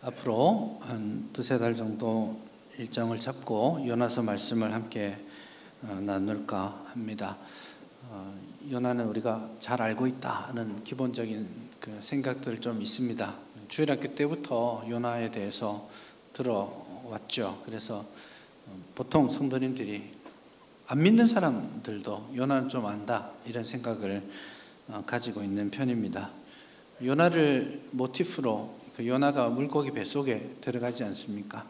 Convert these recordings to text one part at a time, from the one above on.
앞으로 한 두세 달 정도 일정을 잡고 요나서 말씀을 함께 나눌까 합니다. 요나는 우리가 잘 알고 있다는 기본적인 그 생각들 좀 있습니다. 주일학교 때부터 요나에 대해서 들어왔죠. 그래서 보통 성도님들이 안 믿는 사람들도 요나는 좀 안다 이런 생각을 가지고 있는 편입니다. 요나를 모티프로 그 요나가 물고기 뱃속에 들어가지 않습니까?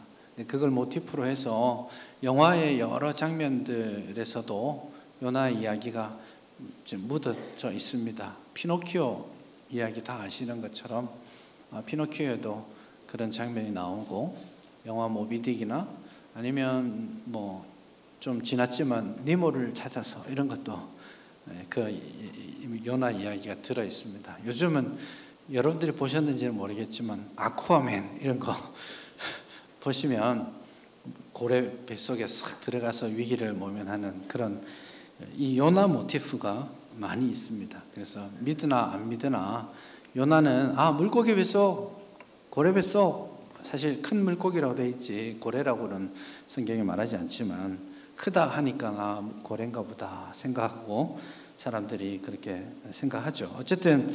그걸 모티프로 해서 영화의 여러 장면들에서도 요나의 이야기가 묻어져 있습니다. 피노키오 이야기 다 아시는 것처럼 피노키오에도 그런 장면이 나오고, 영화 모비딕이나 아니면 뭐 좀 지났지만 니모를 찾아서 이런 것도 그 요나 이야기가 들어 있습니다. 요즘은 여러분들이 보셨는지는 모르겠지만 아쿠아맨 이런 거 보시면 고래 뱃속에 싹 들어가서 위기를 모면하는 그런 이 요나 모티프가 많이 있습니다. 그래서 믿으나 안 믿으나 요나는 물고기 뱃속, 고래 뱃속, 사실 큰 물고기라고 돼 있지 고래라고는 성경에 말하지 않지만 크다 하니까 고래인가 보다 생각하고 사람들이 그렇게 생각하죠. 어쨌든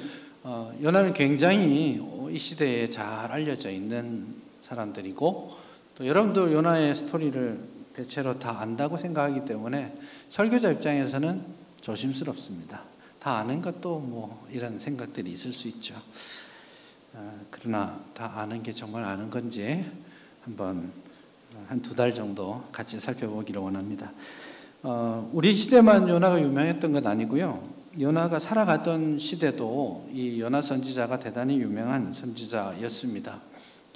요나는 굉장히 이 시대에 잘 알려져 있는 사람들이고, 또 여러분도 요나의 스토리를 대체로 다 안다고 생각하기 때문에 설교자 입장에서는 조심스럽습니다. 다 아는 것도 뭐 이런 생각들이 있을 수 있죠. 그러나 다 아는 게 정말 아는 건지 한번 한 두 달 정도 같이 살펴보기를 원합니다. 우리 시대만 요나가 유명했던 건 아니고요. 요나가 살아가던 시대도 이 요나 선지자가 대단히 유명한 선지자였습니다.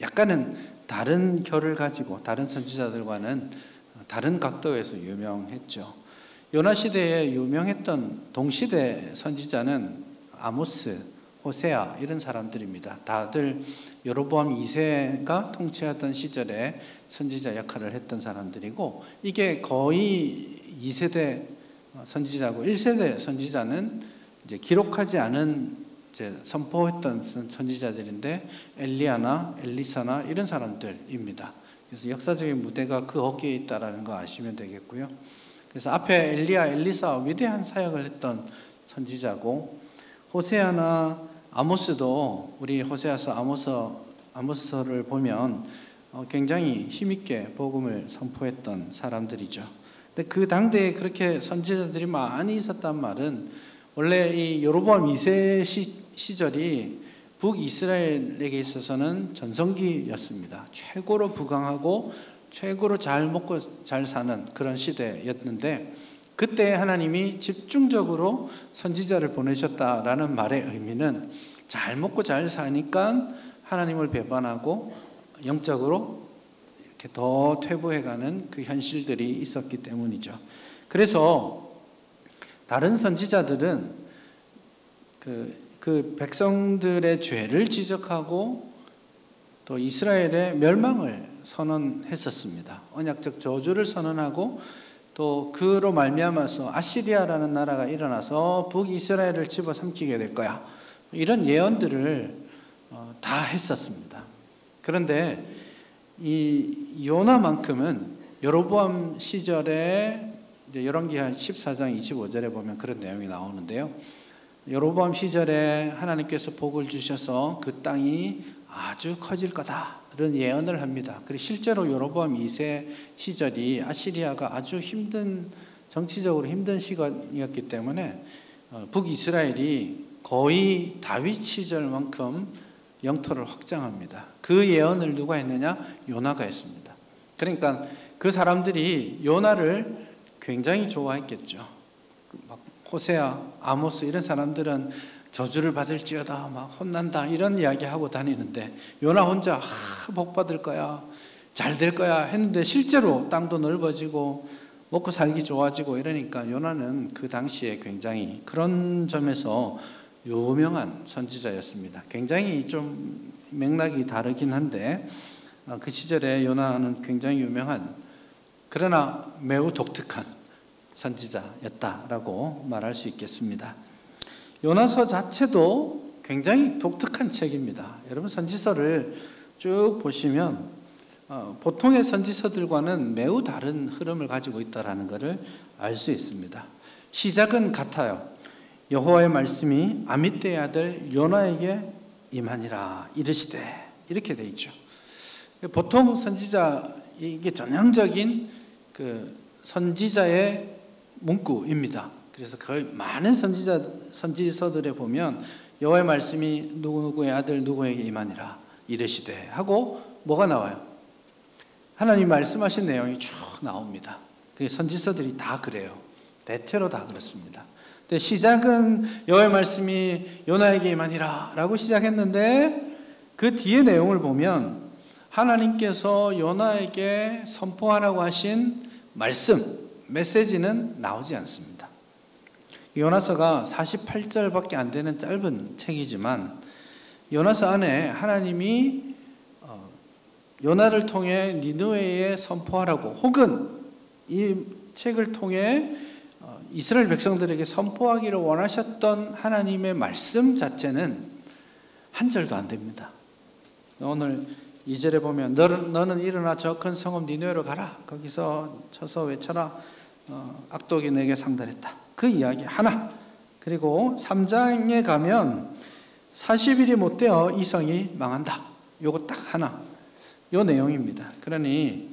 약간은 다른 결을 가지고 다른 선지자들과는 다른 각도에서 유명했죠. 요나 시대에 유명했던 동시대 선지자는 아모스, 호세아 이런 사람들입니다. 다들 여로보암 2세가 통치하던 시절에 선지자 역할을 했던 사람들이고, 이게 거의 2세대 선지자고 1세대 선지자는 이제 기록하지 않은 이제 선포했던 선지자들인데 엘리야나 엘리사나 이런 사람들입니다. 그래서 역사적인 무대가 그 어깨에 있다라는 거 아시면 되겠고요. 그래서 앞에 엘리야, 엘리사 위대한 사역을 했던 선지자고, 호세아나 아모스도 우리 호세아서 아모스서를 보면 굉장히 힘있게 복음을 선포했던 사람들이죠. 근데 그 당대에 그렇게 선지자들이 많이 있었단 말은 원래 이 여로보암 2세 시절이 북이스라엘에게 있어서는 전성기였습니다. 최고로 부강하고 최고로 잘 먹고 잘 사는 그런 시대였는데, 그때 하나님이 집중적으로 선지자를 보내셨다라는 말의 의미는 잘 먹고 잘 사니까 하나님을 배반하고 영적으로 이렇게 더 퇴보해가는 그 현실들이 있었기 때문이죠. 그래서 다른 선지자들은 그 백성들의 죄를 지적하고 또 이스라엘의 멸망을 선언했었습니다. 언약적 저주를 선언하고, 또 그로 말미암아서 아시리아라는 나라가 일어나서 북이스라엘을 집어삼키게 될 거야, 이런 예언들을 다 했었습니다. 그런데 이 요나만큼은 여로보암 시절에 이제 열왕기하 14장 25절에 보면 그런 내용이 나오는데요. 여로보암 시절에 하나님께서 복을 주셔서 그 땅이 아주 커질 거다 이런 예언을 합니다. 그리고 실제로 여로보암 2세 시절이 아시리아가 아주 정치적으로 힘든 시간이었기 때문에 북이스라엘이 거의 다윗 시절만큼 영토를 확장합니다. 그 예언을 누가 했느냐? 요나가 했습니다. 그러니까 그 사람들이 요나를 굉장히 좋아했겠죠. 막 호세아, 아모스 이런 사람들은 저주를 받을지어다, 막 혼난다 이런 이야기하고 다니는데, 요나 혼자 복 받을 거야, 잘 될 거야 했는데 실제로 땅도 넓어지고 먹고 살기 좋아지고 이러니까 요나는 그 당시에 굉장히 그런 점에서 유명한 선지자였습니다. 굉장히 좀 맥락이 다르긴 한데 그 시절에 요나는 굉장히 유명한, 그러나 매우 독특한 선지자였다라고 말할 수 있겠습니다. 요나서 자체도 굉장히 독특한 책입니다. 여러분 선지서를 쭉 보시면 보통의 선지서들과는 매우 다른 흐름을 가지고 있다는 것을 알 수 있습니다. 시작은 같아요. 여호와의 말씀이 아미떼의 아들 요나에게 임하니라 이르시되, 이렇게 돼 있죠. 보통 선지자, 이게 전형적인 그 선지자의 문구입니다. 그래서 거의 많은 선지서들에 보면 여호와의 말씀이 누구누구의 아들 누구에게 임하니라 이르시되 하고 뭐가 나와요? 하나님 말씀하신 내용이 쭉 나옵니다. 선지서들이 다 그래요. 대체로 다 그렇습니다. 근데 시작은 여호와의 말씀이 요나에게 임하니라 라고 시작했는데 그 뒤에 내용을 보면 하나님께서 요나에게 선포하라고 하신 말씀, 메시지는 나오지 않습니다. 요나서가 48절밖에 안 되는 짧은 책이지만 요나서 안에 하나님이 요나를 통해 니느웨에 선포하라고, 혹은 이 책을 통해 이스라엘 백성들에게 선포하기를 원하셨던 하나님의 말씀 자체는 한 절도 안 됩니다. 오늘 2절에 보면 너는 일어나 저 큰 성읍 니느웨로 가라. 거기서 쳐서 외쳐라. 악독이 내게 상달했다. 그 이야기 하나. 그리고 3장에 가면 40일이 못 되어 이 성이 망한다. 요거 딱 하나. 요 내용입니다. 그러니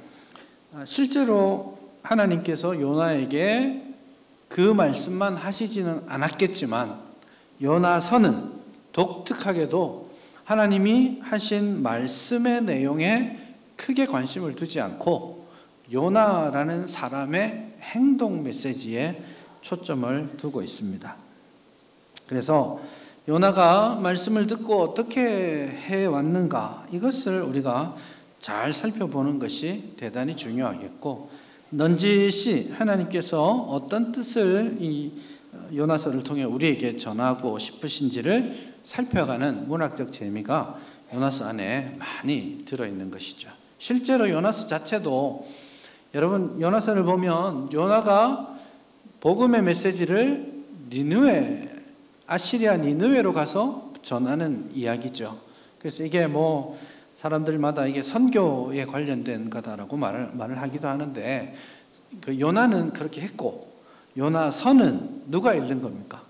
실제로 하나님께서 요나에게 그 말씀만 하시지는 않았겠지만 요나서는 독특하게도 하나님이 하신 말씀의 내용에 크게 관심을 두지 않고 요나라는 사람의 행동 메시지에 초점을 두고 있습니다. 그래서 요나가 말씀을 듣고 어떻게 해왔는가, 이것을 우리가 잘 살펴보는 것이 대단히 중요하겠고, 넌지시 하나님께서 어떤 뜻을 이 요나서를 통해 우리에게 전하고 싶으신지를 살펴가는 문학적 재미가 요나서 안에 많이 들어있는 것이죠. 실제로 요나서 자체도, 여러분 요나서를 보면 요나가 복음의 메시지를 니느웨, 아시리아 니느웨로 가서 전하는 이야기죠. 그래서 이게 뭐 사람들마다 이게 선교에 관련된 거다라고 말을 하기도 하는데, 그 요나는 그렇게 했고 요나서는 누가 읽는 겁니까?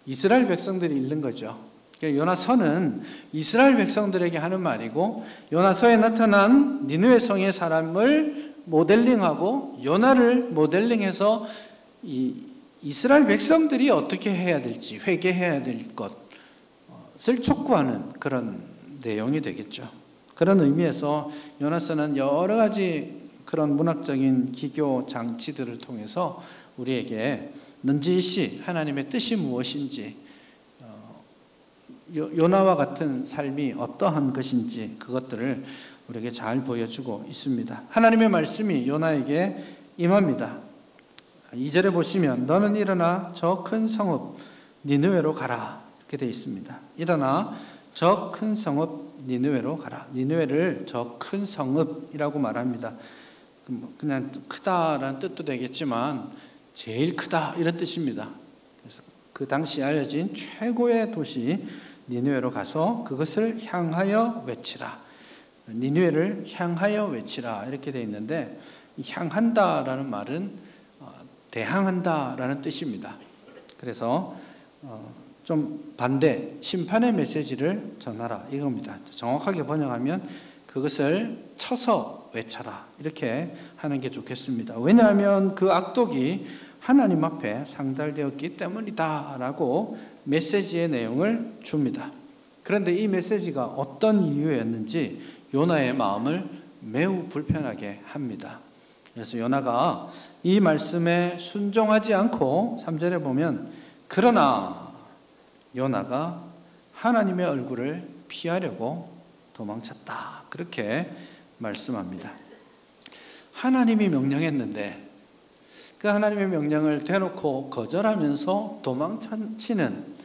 이스라엘 백성들이 읽는 거죠. 요나서는 이스라엘 백성들에게 하는 말이고, 요나서에 나타난 니느웨 성의 사람을 모델링하고 요나를 모델링해서 이스라엘 백성들이 어떻게 해야 될지, 회개해야 될 것을 촉구하는 그런 내용이 되겠죠. 그런 의미에서 요나서는 여러 가지 그런 문학적인 기교 장치들을 통해서 우리에게 넌지시 하나님의 뜻이 무엇인지, 요나와 같은 삶이 어떠한 것인지 그것들을 우리에게 잘 보여주고 있습니다. 하나님의 말씀이 요나에게 임합니다. 2절에 보시면 너는 일어나 저 큰 성읍 니느웨로 가라, 이렇게 되어 있습니다. 일어나 저 큰 성읍 니느웨로 가라. 니느웨를 저 큰 성읍이라고 말합니다. 그냥 크다라는 뜻도 되겠지만 제일 크다 이런 뜻입니다. 그래서 그 당시 알려진 최고의 도시 니느웨로 가서 그것을 향하여 외치라. 니느웨를 향하여 외치라, 이렇게 되어 있는데, 향한다라는 말은 대항한다라는 뜻입니다. 그래서 좀 반대, 심판의 메시지를 전하라 이겁니다. 정확하게 번역하면 그것을 쳐서 외쳐라, 이렇게 하는 게 좋겠습니다. 왜냐하면 그 악독이 하나님 앞에 상달되었기 때문이다 라고 메시지의 내용을 줍니다. 그런데 이 메시지가 어떤 이유였는지 요나의 마음을 매우 불편하게 합니다. 그래서 요나가 이 말씀에 순종하지 않고 3절에 보면 그러나 요나가 하나님의 얼굴을 피하려고 도망쳤다, 그렇게 말씀합니다. 하나님이 명령했는데 그 하나님의 명령을 대놓고 거절하면서 도망치는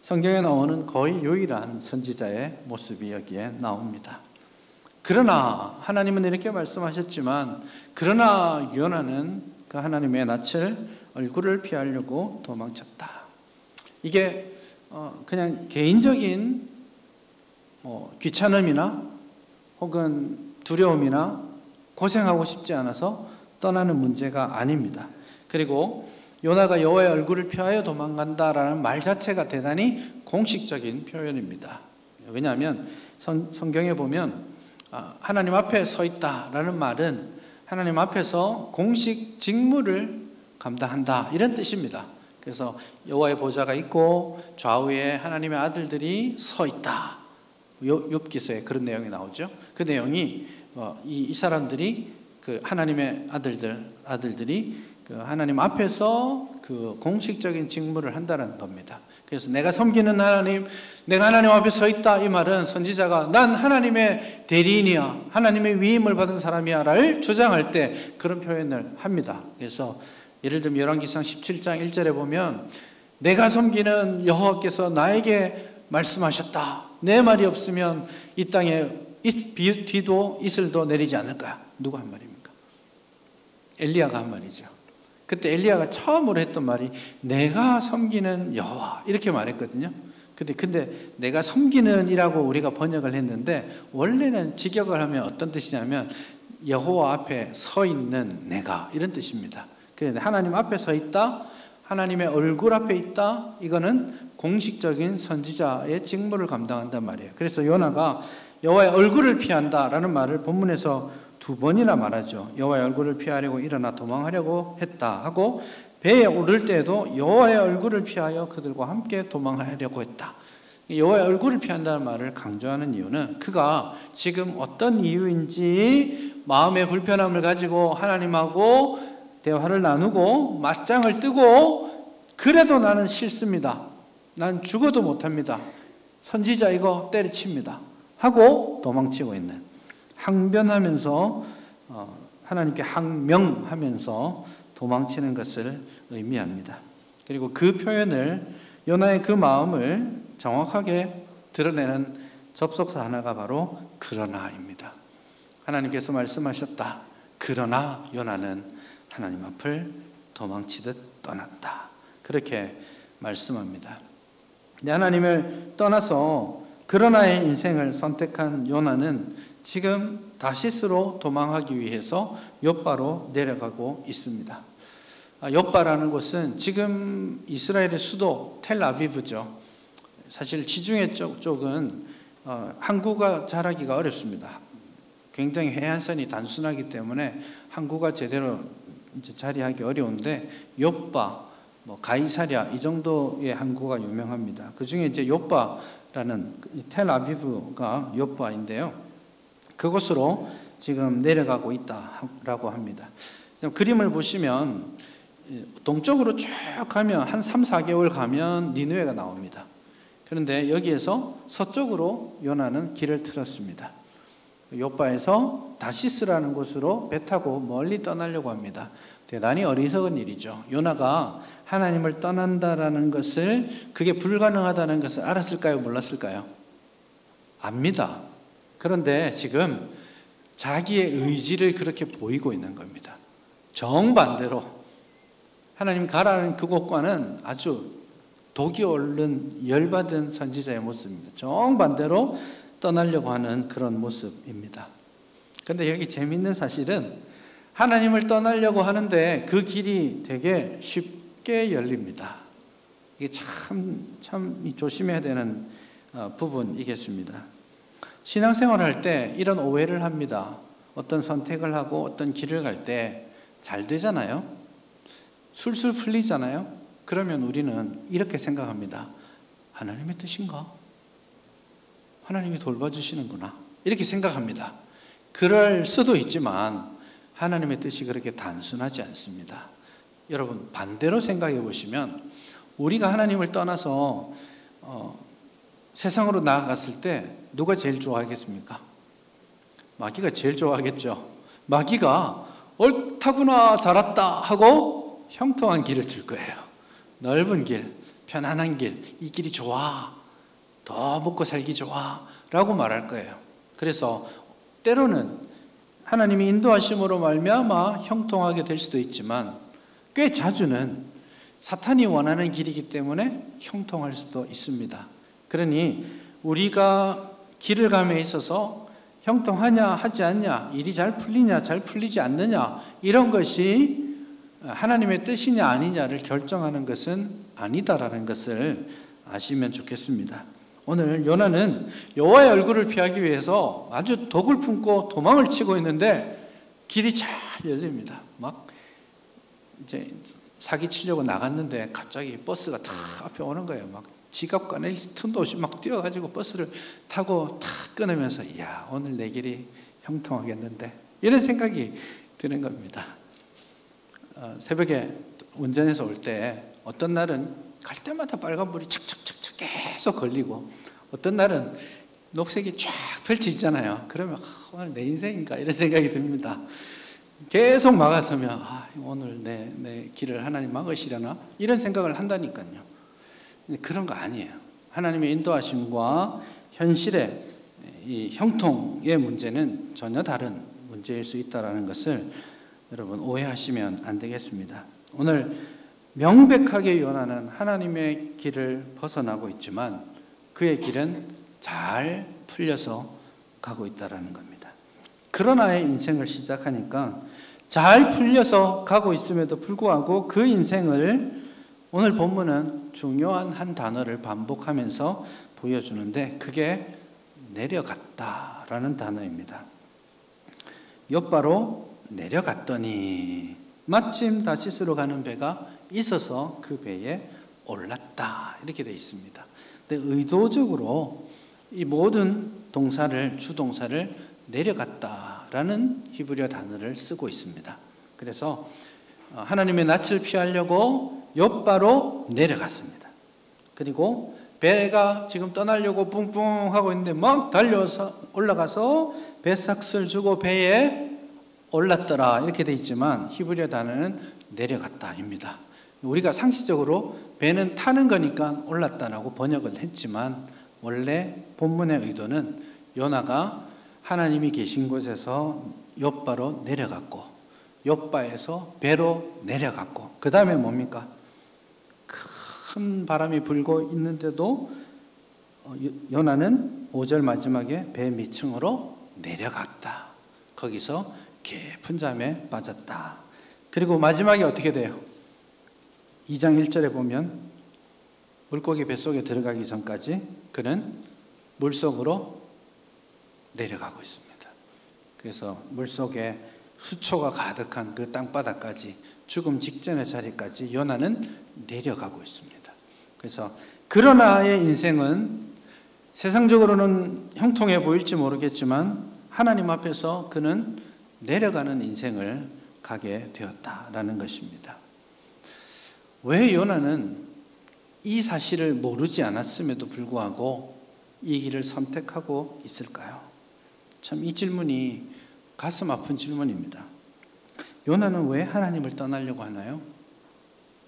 성경에 나오는 거의 유일한 선지자의 모습이 여기에 나옵니다. 그러나 하나님은 이렇게 말씀하셨지만, 그러나 요나는 그 하나님의 낯을, 얼굴을 피하려고 도망쳤다. 이게 그냥 개인적인 귀찮음이나 혹은 두려움이나 고생하고 싶지 않아서 떠나는 문제가 아닙니다. 그리고 요나가 여호와의 얼굴을 피하여 도망간다라는 말 자체가 대단히 공식적인 표현입니다. 왜냐하면 성경에 보면 하나님 앞에 서 있다라는 말은 하나님 앞에서 공식 직무를 감당한다 이런 뜻입니다. 그래서 여호와의 보좌가 있고 좌우에 하나님의 아들들이 서 있다. 욥기서에 그런 내용이 나오죠. 그 내용이 이 사람들이 그 하나님의 아들들이 그 하나님 앞에서 그 공식적인 직무를 한다는 겁니다. 그래서 내가 섬기는 하나님, 내가 하나님 앞에 서 있다 이 말은 선지자가 난 하나님의 대리인이야, 하나님의 위임을 받은 사람이야를 주장할 때 그런 표현을 합니다. 그래서 예를 들면 열왕기상 17장 1절에 보면 내가 섬기는 여호와께서 나에게 말씀하셨다. 내 말이 없으면 이 땅에 비도 이슬도 내리지 않을 거야. 누가 한 말입니까? 엘리야가 한 말이죠. 그때 엘리야가 처음으로 했던 말이 내가 섬기는 여호와 이렇게 말했거든요. 근데 내가 섬기는 이라고 우리가 번역을 했는데 원래는 직역을 하면 어떤 뜻이냐면 여호와 앞에 서 있는 내가 이런 뜻입니다. 그런데 하나님 앞에 서 있다, 하나님의 얼굴 앞에 있다, 이거는 공식적인 선지자의 직무를 감당한단 말이에요. 그래서 요나가 여호와의 얼굴을 피한다라는 말을 본문에서 2번이나 말하죠. 여호와의 얼굴을 피하려고 일어나 도망하려고 했다 하고 배에 오를 때에도 여호와의 얼굴을 피하여 그들과 함께 도망하려고 했다. 여호와의 얼굴을 피한다는 말을 강조하는 이유는 그가 지금 어떤 이유인지 마음의 불편함을 가지고 하나님하고 대화를 나누고 맞짱을 뜨고 그래도 나는 싫습니다. 난 죽어도 못합니다. 선지자 이거 때려칩니다. 하고 도망치고 있는, 항변하면서 하나님께 항명하면서 도망치는 것을 의미합니다. 그리고 그 표현을, 요나의 그 마음을 정확하게 드러내는 접속사 하나가 바로 그러나입니다. 하나님께서 말씀하셨다. 그러나 요나는 하나님 앞을 도망치듯 떠났다. 그렇게 말씀합니다. 하나님을 떠나서 그러나의 인생을 선택한 요나는 지금 다시스로 도망하기 위해서 욥바로 내려가고 있습니다. 욥바라는 곳은 지금 이스라엘의 수도 텔아비브죠. 사실 지중해 쪽은 항구가 잘하기가 어렵습니다. 굉장히 해안선이 단순하기 때문에 항구가 제대로 자리하기 어려운데 욥바, 가이사랴 이 정도의 항구가 유명합니다. 그 중에 이제 욥바라는 텔아비브가 욥바인데요. 그곳으로 지금 내려가고 있다라고 합니다. 그림을 보시면 동쪽으로 쭉 가면 한 3, 4개월 가면 니느웨가 나옵니다. 그런데 여기에서 서쪽으로 요나는 길을 틀었습니다. 욥바에서 다시스라는 곳으로 배 타고 멀리 떠나려고 합니다. 대단히 어리석은 일이죠. 요나가 하나님을 떠난다라는 것을, 그게 불가능하다는 것을 알았을까요? 몰랐을까요? 압니다. 그런데 지금 자기의 의지를 그렇게 보이고 있는 겁니다. 정반대로 하나님 가라는 그곳과는 아주 독이 오른 열받은 선지자의 모습입니다. 정반대로 떠나려고 하는 그런 모습입니다. 그런데 여기 재미있는 사실은 하나님을 떠나려고 하는데 그 길이 되게 쉽게 열립니다. 이게 참 조심해야 되는 부분이겠습니다. 신앙생활 할 때 이런 오해를 합니다. 어떤 선택을 하고 어떤 길을 갈 때 잘 되잖아요. 술술 풀리잖아요. 그러면 우리는 이렇게 생각합니다. 하나님의 뜻인가? 하나님이 돌봐주시는구나. 이렇게 생각합니다. 그럴 수도 있지만 하나님의 뜻이 그렇게 단순하지 않습니다. 여러분, 반대로 생각해 보시면 우리가 하나님을 떠나서 세상으로 나아갔을 때 누가 제일 좋아하겠습니까? 마귀가 제일 좋아하겠죠. 마귀가 옳다구나, 잘 왔다 하고 형통한 길을 줄 거예요. 넓은 길, 편안한 길, 이 길이 좋아, 더 먹고 살기 좋아 라고 말할 거예요. 그래서 때로는 하나님이 인도하심으로 말미암아 형통하게 될 수도 있지만 꽤 자주는 사탄이 원하는 길이기 때문에 형통할 수도 있습니다. 그러니 우리가 길을 감에 있어서 형통하냐 하지 않냐, 일이 잘 풀리냐 잘 풀리지 않느냐, 이런 것이 하나님의 뜻이냐 아니냐를 결정하는 것은 아니다라는 것을 아시면 좋겠습니다. 오늘 요나는 여호와의 얼굴을 피하기 위해서 아주 독을 품고 도망을 치고 있는데 길이 잘 열립니다. 막 이제 사기 치려고 나갔는데 갑자기 버스가 탁 앞에 오는 거예요. 막 지갑 꺼낼 틈도 없이 막 뛰어가지고 버스를 타고 탁 끊으면서, 이야, 오늘 내 길이 형통하겠는데, 이런 생각이 드는 겁니다. 새벽에 운전해서 올 때 어떤 날은 갈 때마다 빨간불이 척척척척 계속 걸리고, 어떤 날은 녹색이 쫙 펼치잖아요. 그러면 오늘 내 인생인가 이런 생각이 듭니다. 계속 막아서면 오늘 내 길을 하나님 막으시려나 이런 생각을 한다니까요. 그런 거 아니에요. 하나님의 인도하심과 현실의 이 형통의 문제는 전혀 다른 문제일 수 있다는 것을 여러분 오해하시면 안 되겠습니다. 오늘 명백하게 요나는 하나님의 길을 벗어나고 있지만 그의 길은 잘 풀려서 가고 있다는 겁니다. 그러나의 인생을 시작하니까 잘 풀려서 가고 있음에도 불구하고 그 인생을 오늘 본문은 중요한 한 단어를 반복하면서 보여주는데, 그게 내려갔다라는 단어입니다. 욥바로 내려갔더니 마침 다시스로 가는 배가 있어서 그 배에 올랐다, 이렇게 되어 있습니다. 근데 의도적으로 이 모든 주동사를 내려갔다라는 히브리어 단어를 쓰고 있습니다. 그래서 하나님의 낯을 피하려고 욥바로 내려갔습니다. 그리고 배가 지금 떠나려고 뿡뿡 하고 있는데 막 달려서 올라가서 배삭스를 주고 배에 올랐더라, 이렇게 돼 있지만 히브리어 단어는 내려갔다입니다. 우리가 상식적으로 배는 타는 거니까 올랐다라고 번역을 했지만 원래 본문의 의도는 요나가 하나님이 계신 곳에서 욥바로 내려갔고 욥바에서 배로 내려갔고, 그 다음에 뭡니까? 큰 바람이 불고 있는데도 요나는 5절 마지막에 배 밑층으로 내려갔다. 거기서 깊은 잠에 빠졌다. 그리고 마지막에 어떻게 돼요? 2장 1절에 보면 물고기 뱃속에 들어가기 전까지 그는 물속으로 내려가고 있습니다. 그래서 물속에 수초가 가득한 그 땅바닥까지, 죽음 직전의 자리까지 요나는 내려가고 있습니다. 그래서 그러나의 인생은 세상적으로는 형통해 보일지 모르겠지만 하나님 앞에서 그는 내려가는 인생을 가게 되었다라는 것입니다. 왜 요나는 이 사실을 모르지 않았음에도 불구하고 이 길을 선택하고 있을까요? 참 이 질문이 가슴 아픈 질문입니다. 요나는 왜 하나님을 떠나려고 하나요?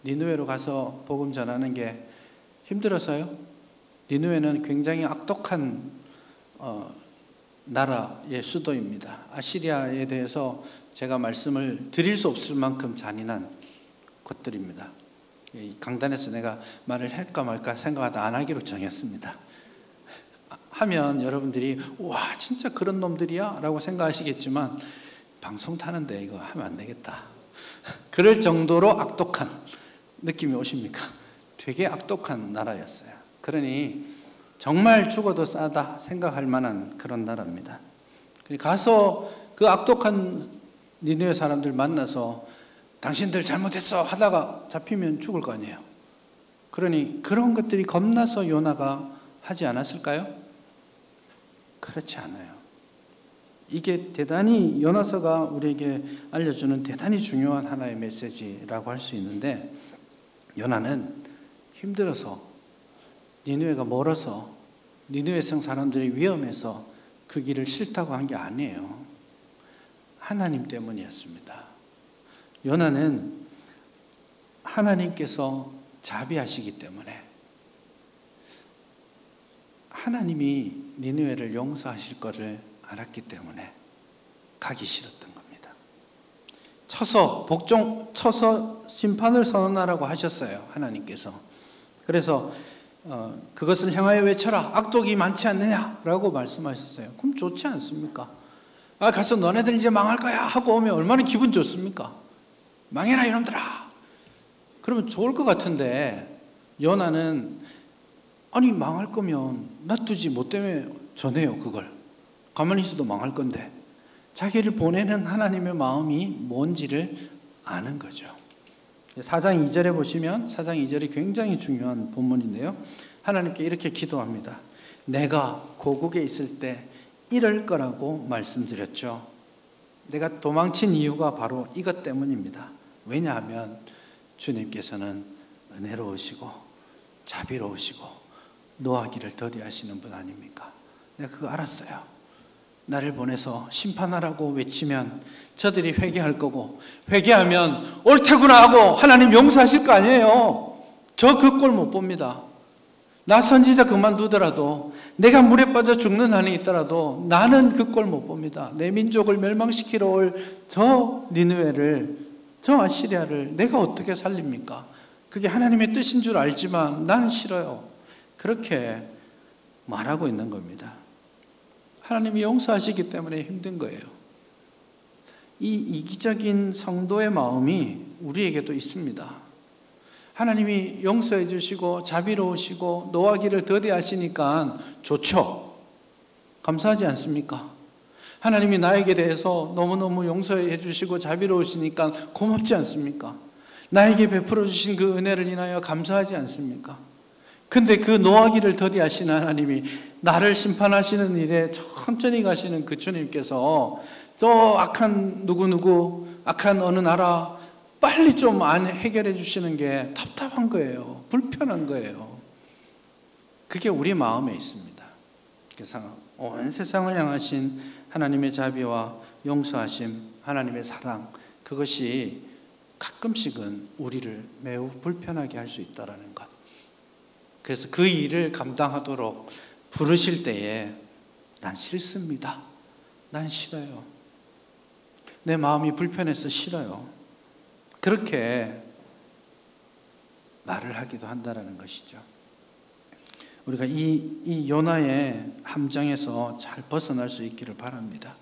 니느웨로 가서 복음 전하는 게 힘들어서요? 니느웨는 굉장히 악독한 나라의 수도입니다. 아시리아에 대해서 제가 말씀을 드릴 수 없을 만큼 잔인한 곳들입니다. 강단에서 내가 말을 할까 말까 생각하다 안 하기로 정했습니다. 하면 여러분들이 와 진짜 그런 놈들이야? 라고 생각하시겠지만 방송 타는데 이거 하면 안 되겠다. 그럴 정도로 악독한 느낌이 오십니까? 되게 악독한 나라였어요. 그러니 정말 죽어도 싸다 생각할 만한 그런 나라입니다. 가서 그 악독한 니느웨 사람들 만나서 당신들 잘못했어 하다가 잡히면 죽을 거 아니에요. 그러니 그런 것들이 겁나서 요나가 하지 않았을까요? 그렇지 않아요. 이게 대단히 요나서가 우리에게 알려주는 대단히 중요한 하나의 메시지라고 할 수 있는데, 요나는 힘들어서, 니느웨가 멀어서, 니느웨 성 사람들이 위험해서 그 길을 싫다고 한 게 아니에요. 하나님 때문이었습니다. 요나는 하나님께서 자비하시기 때문에, 하나님이 니느웨를 용서하실 것을 알았기 때문에 가기 싫었던 겁니다. 쳐서 심판을 선언하라고 하셨어요, 하나님께서. 그래서 그것을 향하여 외쳐라. 악독이 많지 않느냐라고 말씀하셨어요. 그럼 좋지 않습니까? 가서 너네들 이제 망할 거야 하고 오면 얼마나 기분 좋습니까? 망해라 이놈들아. 그러면 좋을 것 같은데 요나는 아니 망할 거면 놔두지 뭐 때문에 전해요 그걸. 가만히 있어도 망할 건데. 자기를 보내는 하나님의 마음이 뭔지를 아는 거죠. 4장 2절에 보시면 4장 2절이 굉장히 중요한 본문인데요. 하나님께 이렇게 기도합니다. 내가 고국에 있을 때 이럴 거라고 말씀드렸죠. 내가 도망친 이유가 바로 이것 때문입니다. 왜냐하면 주님께서는 은혜로우시고 자비로우시고 노하기를 더디하시는 분 아닙니까? 내가 그거 알았어요. 나를 보내서 심판하라고 외치면 저들이 회개할 거고 회개하면 옳다구나 하고 하나님 용서하실 거 아니에요. 저 그 꼴 못 봅니다. 나 선지자 그만두더라도 내가 물에 빠져 죽는 한이 있더라도 나는 그 꼴 못 봅니다. 내 민족을 멸망시키러 올 저 니느웨를 저 아시리아를 내가 어떻게 살립니까? 그게 하나님의 뜻인 줄 알지만 나는 싫어요. 그렇게 말하고 있는 겁니다. 하나님이 용서하시기 때문에 힘든 거예요. 이 이기적인 성도의 마음이 우리에게도 있습니다. 하나님이 용서해 주시고 자비로우시고 노하기를 더디하시니까 좋죠. 감사하지 않습니까? 하나님이 나에게 대해서 너무너무 용서해 주시고 자비로우시니까 고맙지 않습니까? 나에게 베풀어 주신 그 은혜를 인하여 감사하지 않습니까? 근데 그 노하기를 더디하시는 하나님이 나를 심판하시는 일에 천천히 가시는 그 주님께서 저 악한 누구누구 악한 어느 나라 빨리 좀 해결해 주시는 게 답답한 거예요. 불편한 거예요. 그게 우리 마음에 있습니다. 그래서 온 세상을 향하신 하나님의 자비와 용서하심, 하나님의 사랑, 그것이 가끔씩은 우리를 매우 불편하게 할 수 있다는 것. 그래서 그 일을 감당하도록 부르실 때에 난 싫습니다. 난 싫어요. 내 마음이 불편해서 싫어요. 그렇게 말을 하기도 한다는 것이죠. 우리가 이 요나의 함정에서 잘 벗어날 수 있기를 바랍니다.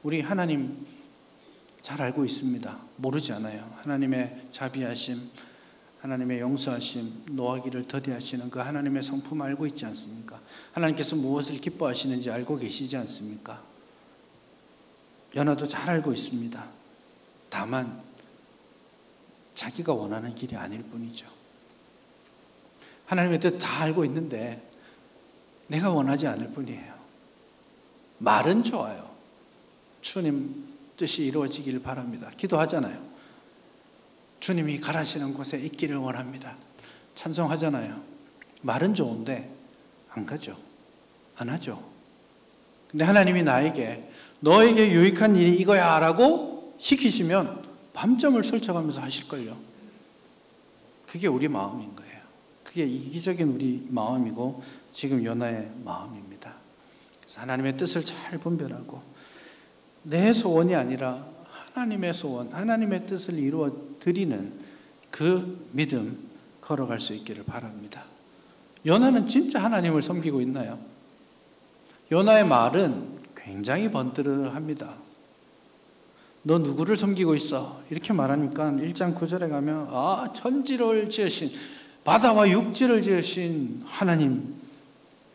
우리 하나님 잘 알고 있습니다. 모르지 않아요. 하나님의 자비하심, 하나님의 용서하심, 노하기를 더디하시는 그 하나님의 성품 알고 있지 않습니까? 하나님께서 무엇을 기뻐하시는지 알고 계시지 않습니까? 요나도 잘 알고 있습니다. 다만 자기가 원하는 길이 아닐 뿐이죠. 하나님의 뜻 다 알고 있는데 내가 원하지 않을 뿐이에요. 말은 좋아요. 주님 뜻이 이루어지길 바랍니다. 기도하잖아요. 주님이 가라시는 곳에 있기를 원합니다. 찬송하잖아요. 말은 좋은데 안 가죠. 안 하죠. 근데 하나님이 나에게 너에게 유익한 일이 이거야 라고 시키시면 밤잠을 설쳐가면서 하실걸요. 그게 우리 마음인 거예요. 그게 이기적인 우리 마음이고 지금 요나의 마음입니다. 그래서 하나님의 뜻을 잘 분별하고 내 소원이 아니라 하나님의 소원, 하나님의 뜻을 이루어 드리는 그 믿음 걸어갈 수 있기를 바랍니다. 요나는 진짜 하나님을 섬기고 있나요? 요나의 말은 굉장히 번뜨르합니다. 너 누구를 섬기고 있어? 이렇게 말하니까 1장 9절에 가면 천지를 지으신 바다와 육지를 지으신 하나님,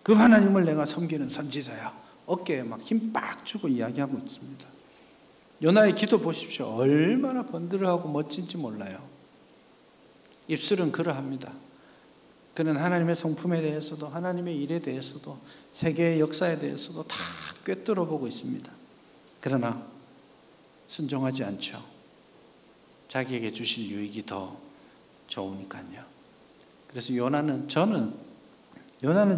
그 하나님을 내가 섬기는 선지자야. 어깨에 막 힘 빡 주고 이야기하고 있습니다. 요나의 기도 보십시오. 얼마나 번들어하고 멋진지 몰라요. 입술은 그러합니다. 그는 하나님의 성품에 대해서도 하나님의 일에 대해서도 세계의 역사에 대해서도 다 꿰뚫어 보고 있습니다. 그러나 순종하지 않죠. 자기에게 주실 유익이 더 좋으니까요. 그래서 요나는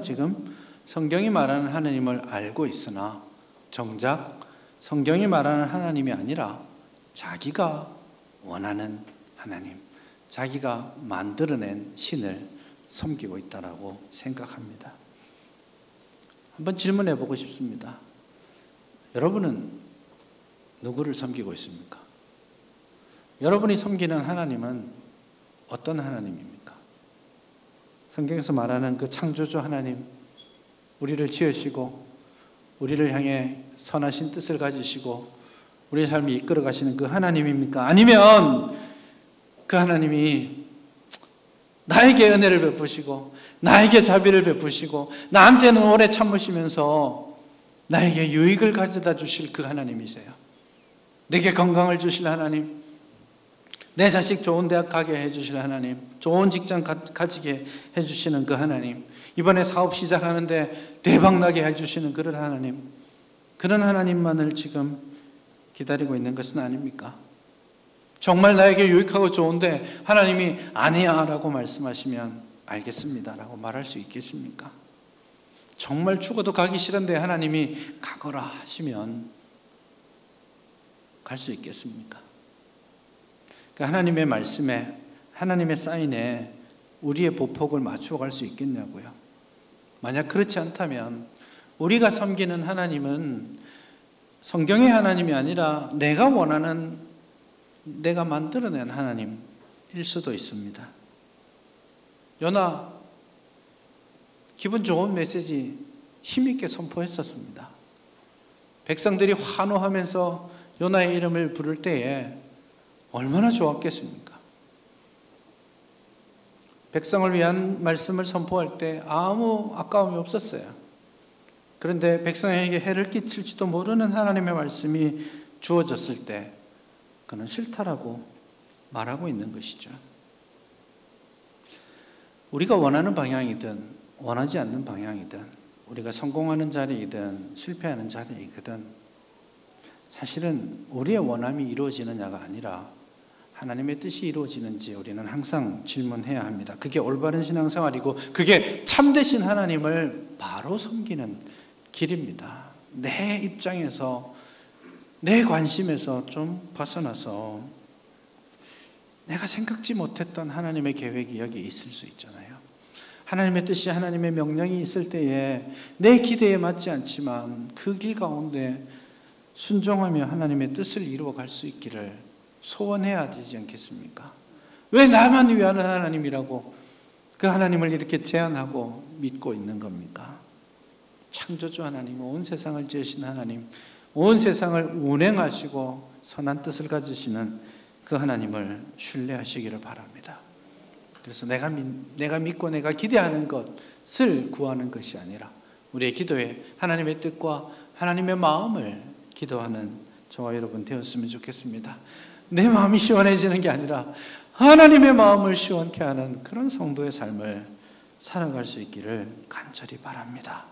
지금 성경이 말하는 하나님을 알고 있으나 정작 성경이 말하는 하나님이 아니라 자기가 원하는 하나님, 자기가 만들어낸 신을 섬기고 있다라고 생각합니다. 한번 질문해 보고 싶습니다. 여러분은 누구를 섬기고 있습니까? 여러분이 섬기는 하나님은 어떤 하나님입니까? 성경에서 말하는 그 창조주 하나님, 우리를 지으시고 우리를 향해 선하신 뜻을 가지시고 우리의 삶을 이끌어 가시는 그 하나님입니까? 아니면 그 하나님이 나에게 은혜를 베푸시고 나에게 자비를 베푸시고 나한테는 오래 참으시면서 나에게 유익을 가져다 주실 그 하나님이세요. 내게 건강을 주실 하나님, 내 자식 좋은 대학 가게 해주실 하나님, 좋은 직장 가지게 해주시는 그 하나님, 이번에 사업 시작하는데 대박나게 해주시는 그런 하나님, 그런 하나님만을 지금 기다리고 있는 것은 아닙니까? 정말 나에게 유익하고 좋은데 하나님이 아니야 라고 말씀하시면 알겠습니다 라고 말할 수 있겠습니까? 정말 죽어도 가기 싫은데 하나님이 가거라 하시면 갈 수 있겠습니까? 하나님의 말씀에, 하나님의 사인에 우리의 보폭을 맞추어 갈 수 있겠냐고요. 만약 그렇지 않다면 우리가 섬기는 하나님은 성경의 하나님이 아니라 내가 원하는, 내가 만들어낸 하나님일 수도 있습니다. 요나 기분 좋은 메시지 힘있게 선포했었습니다. 백성들이 환호하면서 요나의 이름을 부를 때에 얼마나 좋았겠습니까? 백성을 위한 말씀을 선포할 때 아무 아까움이 없었어요. 그런데 백성에게 해를 끼칠지도 모르는 하나님의 말씀이 주어졌을 때 그는 싫다라고 말하고 있는 것이죠. 우리가 원하는 방향이든 원하지 않는 방향이든, 우리가 성공하는 자리이든 실패하는 자리이든 사실은 우리의 원함이 이루어지느냐가 아니라 하나님의 뜻이 이루어지는지 우리는 항상 질문해야 합니다. 그게 올바른 신앙생활이고 그게 참되신 하나님을 바로 섬기는 길입니다. 내 입장에서, 내 관심에서 좀 벗어나서 내가 생각지 못했던 하나님의 계획이 여기 있을 수 있잖아요. 하나님의 뜻이, 하나님의 명령이 있을 때에 내 기대에 맞지 않지만 그 길 가운데 순종하며 하나님의 뜻을 이루어 갈 수 있기를 소원해야 되지 않겠습니까? 왜 나만 위하는 하나님이라고 그 하나님을 이렇게 제안하고 믿고 있는 겁니까? 창조주 하나님, 온 세상을 지으신 하나님, 온 세상을 운행하시고 선한 뜻을 가지시는 그 하나님을 신뢰하시기를 바랍니다. 그래서 내가 믿고 내가 기대하는 것을 구하는 것이 아니라 우리의 기도에 하나님의 뜻과 하나님의 마음을 기도하는 저와 여러분 되었으면 좋겠습니다. 내 마음이 시원해지는 게 아니라 하나님의 마음을 시원케 하는 그런 성도의 삶을 살아갈 수 있기를 간절히 바랍니다.